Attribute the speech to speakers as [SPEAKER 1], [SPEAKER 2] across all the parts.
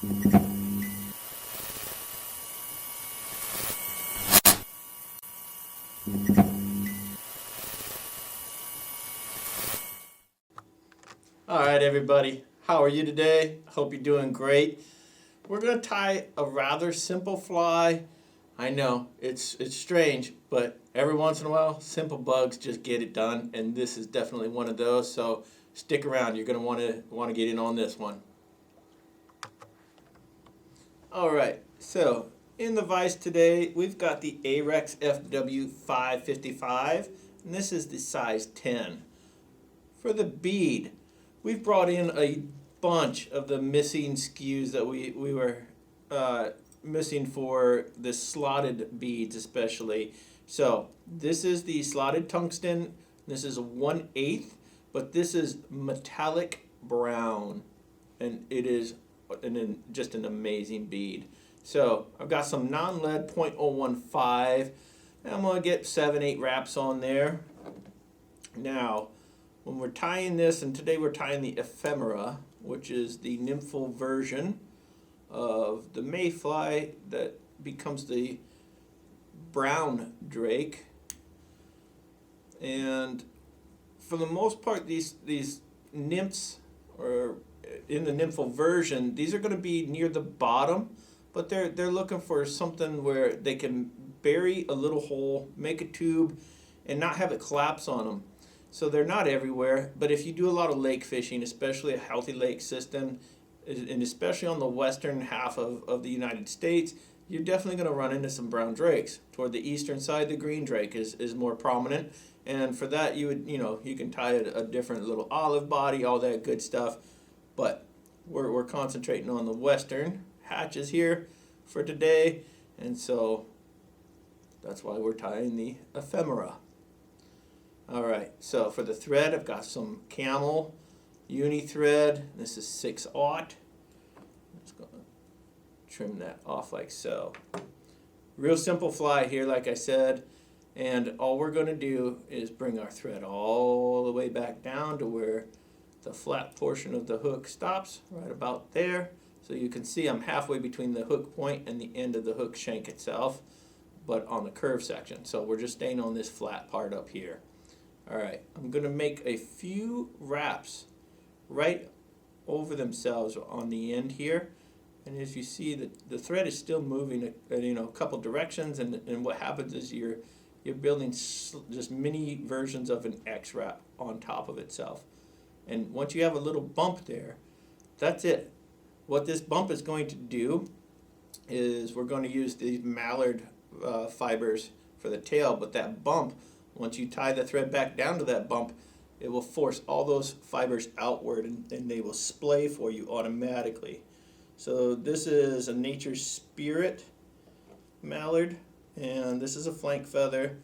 [SPEAKER 1] Alright everybody, how are you today? Hope you're doing great. We're going to tie a rather simple fly. I know, it's strange, but every once in a while, simple bugs just get it done, and this is definitely one of those, so stick around. You're going to want to get in on this one. Alright, so in the vise today, we've got the Ahrex FW555, and this is the size 10. For the bead, we've brought in a bunch of the missing SKUs that we were missing for the slotted beads especially. So this is the slotted tungsten. This is a 1/8, but this is metallic brown, and it is just an amazing bead. So I've got some non-lead 0.015, and I'm going to get 7-8 wraps on there. Now, when we're tying this, and today we're tying the Ephemera, which is the nymphal version of the mayfly that becomes the brown drake. And for the most part, these nymphs, or in the nymphal version, these are going to be near the bottom, but they're looking for something where they can bury a little hole, make a tube, and not have it collapse on them. So they're not everywhere, but if you do a lot of lake fishing, especially a healthy lake system, and especially on the western half of the United States, you're definitely going to run into some brown drakes. Toward the eastern side, the green drake is more prominent, and for that you can tie a different little olive body, all that good stuff. But we're concentrating on the western hatches here for today, and so that's why we're tying the Ephemera. Alright, so for the thread, I've got some Camel UniThrea. This is 6/0. I'm just going to trim that off like so. Real simple fly here, like I said, and all we're going to do is bring our thread all the way back down to where the flat portion of the hook stops, right about there. So you can see I'm halfway between the hook point and the end of the hook shank itself, but on the curve section. So we're just staying on this flat part up here. Alright, I'm going to make a few wraps right over themselves on the end here. And as you see, the thread is still moving a couple directions, and what happens is you're building just mini versions of an X wrap on top of itself. And once you have a little bump there, that's it. What this bump is going to do is we're going to use these Mallard fibers for the tail, but that bump, once you tie the thread back down to that bump, it will force all those fibers outward, and they will splay for you automatically. So this is a Nature Spirit mallard, and this is a flank feather.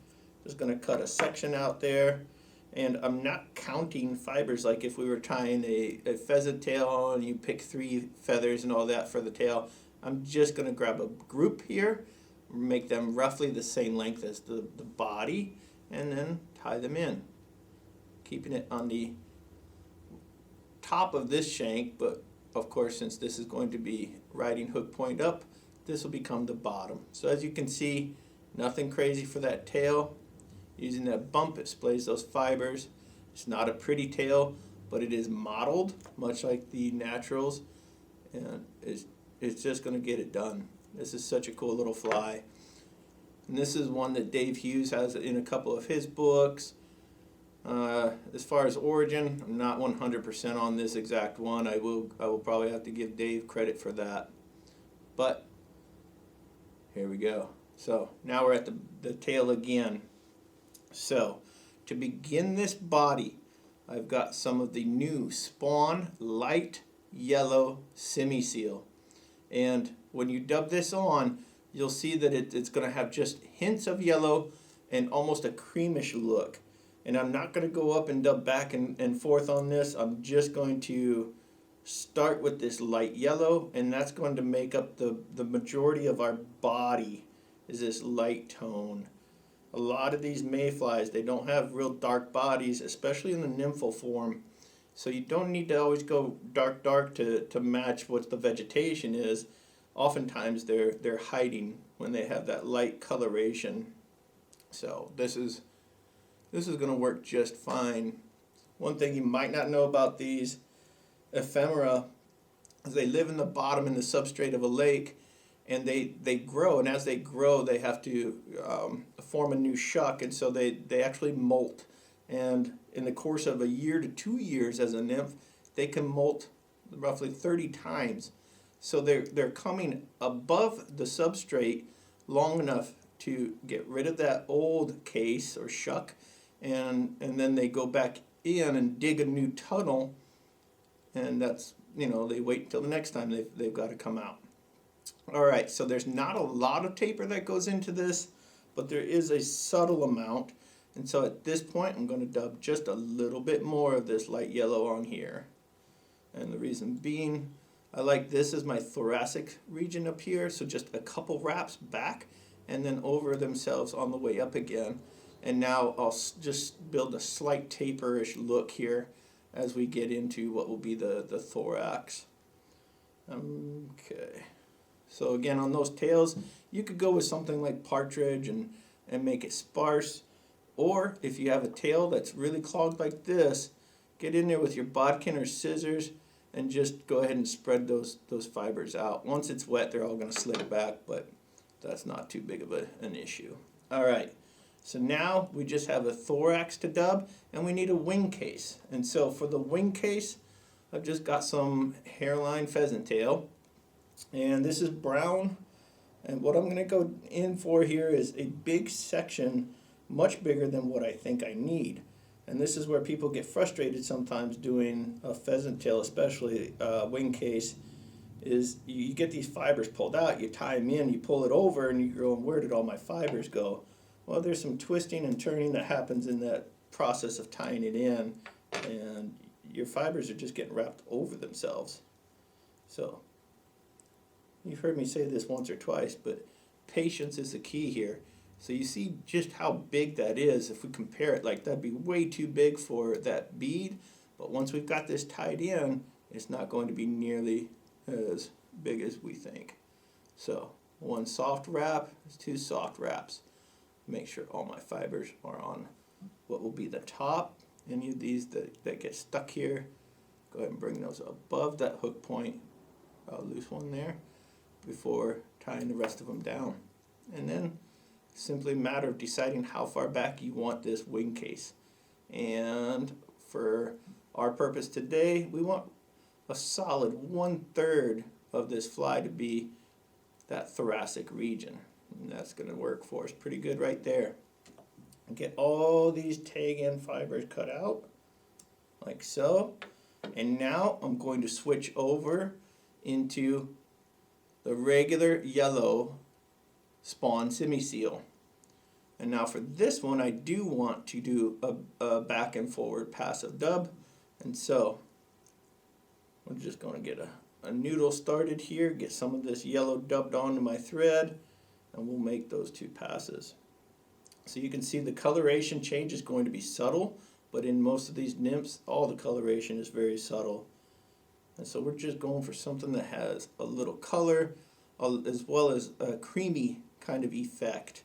[SPEAKER 1] Just going to cut a section out there, and I'm not counting fibers like if we were tying a pheasant tail and you pick 3 feathers and all that for the tail. I'm just going to grab a group here, make them roughly the same length as the body, and then tie them in, keeping it on the top of this shank, but of course, since this is going to be riding hook point up, this will become the bottom. So as you can see, nothing crazy for that tail. Using that bump, it splays those fibers. It's not a pretty tail, but it is modeled much like the naturals, and it's just going to get it done. This is such a cool little fly. And this is one that Dave Hughes has in a couple of his books. As far as origin, I'm not 100% on this exact one. I will probably have to give Dave credit for that. But here we go. So now we're at the tail again. So to begin this body, I've got some of the new Spawn light yellow Simi seal. And when you dub this on, you'll see that it's going to have just hints of yellow and almost a creamish look. And I'm not going to go up and dub back and forth on this. I'm just going to start with this light yellow, and that's going to make up the majority of our body, is this light tone. A lot of these mayflies, they don't have real dark bodies, especially in the nymphal form. So you don't need to always go dark to match what the vegetation is. Oftentimes they're hiding when they have that light coloration. So this is going to work just fine. One thing you might not know about these ephemera is they live in the bottom in the substrate of a lake, and they grow, and as they grow they have to form a new shuck, and so they actually molt. And in the course of a year to 2 years as a nymph, they can molt roughly 30 times. So they're coming above the substrate long enough to get rid of that old case or shuck, and then they go back in and dig a new tunnel, and that's, they wait until the next time they've got to come out. All right, so there's not a lot of taper that goes into this, but there is a subtle amount. And so at this point, I'm going to dub just a little bit more of this light yellow on here. And the reason being, I like this as my thoracic region up here, so just a couple wraps back and then over themselves on the way up again. And now I'll just build a slight taperish look here as we get into what will be the thorax. Okay. So again, on those tails, you could go with something like partridge and make it sparse. Or if you have a tail that's really clogged like this, get in there with your bodkin or scissors and just go ahead and spread those fibers out. Once it's wet, they're all going to slick back, but that's not too big of an issue. All right, so now we just have a thorax to dub, and we need a wing case. And so for the wing case, I've just got some hairline pheasant tail, and this is brown. And what I'm going to go in for here is a big section, much bigger than what I think I need. And this is where people get frustrated sometimes doing a pheasant tail, especially wing case, is you get these fibers pulled out, you tie them in, you pull it over, and you're going, where did all my fibers go? Well, there's some twisting and turning that happens in that process of tying it in, and your fibers are just getting wrapped over themselves. So you've heard me say this once or twice, but patience is the key here. So you see just how big that is. If we compare it, like that'd be way too big for that bead, but once we've got this tied in, it's not going to be nearly as big as we think. So one soft wrap is 2 soft wraps. Make sure all my fibers are on what will be the top. Any of these that get stuck here, go ahead and bring those above that hook point. I'll loose one there before tying the rest of them down. And then simply a matter of deciding how far back you want this wing case. And for our purpose today, we want a solid 1/3 of this fly to be that thoracic region. And that's going to work for us pretty good right there. And get all these tag end fibers cut out, like so. And now I'm going to switch over into the regular yellow spawn Simi seal. And now for this one, I do want to do a back and forward passive dub. And so we're just going to get a noodle started here, get some of this yellow dubbed onto my thread, and we'll make those 2 passes. So you can see the coloration change is going to be subtle, but in most of these nymphs, all the coloration is very subtle. And so we're just going for something that has a little color, as well as a creamy kind of effect.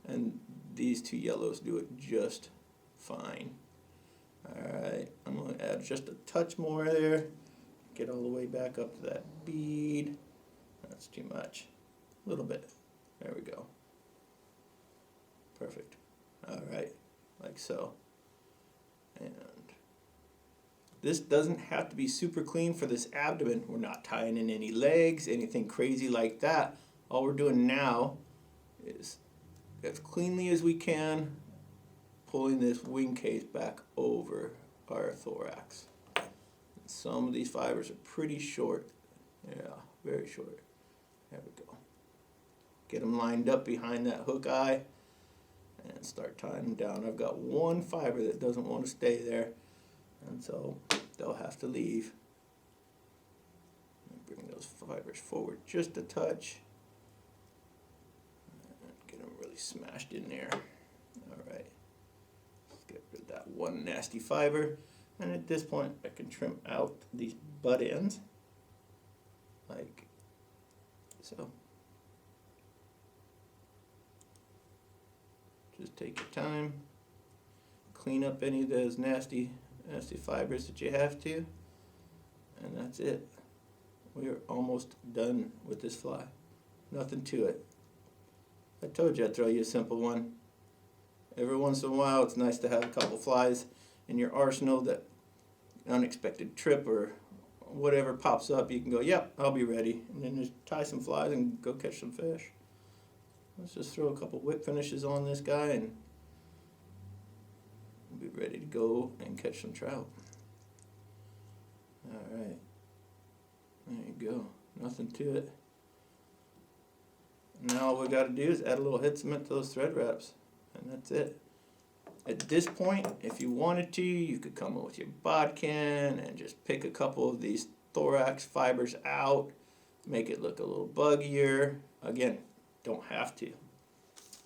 [SPEAKER 1] And these 2 yellows do it just fine. Alright, I'm going to add just a touch more there. Get all the way back up to that bead. That's too much. A little bit. There we go. Perfect. Alright, like so. And this doesn't have to be super clean for this abdomen. We're not tying in any legs, anything crazy like that. All we're doing now is, as cleanly as we can, pulling this wing case back over our thorax. Some of these fibers are pretty short. Yeah, very short. There we go. Get them lined up behind that hook eye and start tying them down. I've got one fiber that doesn't want to stay there, and so they'll have to leave. Bring those fibers forward just a touch. And get them really smashed in there. Alright. Let's get rid of that one nasty fiber. And at this point I can trim out these butt ends like so. Just take your time, clean up any of those nasty fibers that you have to, and that's it. We are almost done with this fly. Nothing to it. I told you I'd throw you a simple one. Every once in a while it's nice to have a couple flies in your arsenal that unexpected trip or whatever pops up, you can go, yep, I'll be ready. And then just tie some flies and go catch some fish. Let's just throw a couple whip finishes on this guy and we'll be ready to go and catch some trout. Alright. There you go. Nothing to it. Now all we got to do is add a little head cement to those thread wraps. And that's it. At this point, if you wanted to, you could come in with your bodkin and just pick a couple of these thorax fibers out, make it look a little buggier. Again, don't have to.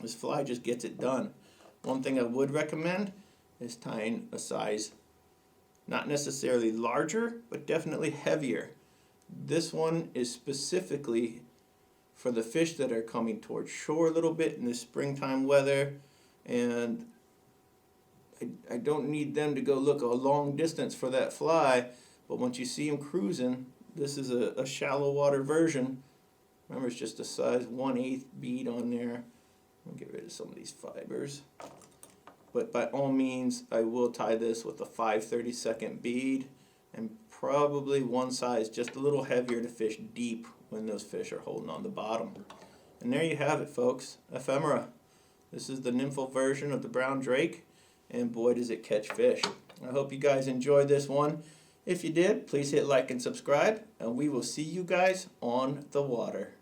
[SPEAKER 1] This fly just gets it done. One thing I would recommend is tying a size not necessarily larger, but definitely heavier. This one is specifically for the fish that are coming towards shore a little bit in the springtime weather, and I don't need them to go look a long distance for that fly, but once you see them cruising, this is a shallow water version. Remember, it's just a size 1/8 bead on there. I'll get rid of some of these fibers. But by all means, I will tie this with a 5/32 bead and probably one size just a little heavier to fish deep when those fish are holding on the bottom. And there you have it, folks. Ephemera. This is the nymphal version of the brown drake, and boy does it catch fish. I hope you guys enjoyed this one. If you did, please hit like and subscribe, and we will see you guys on the water.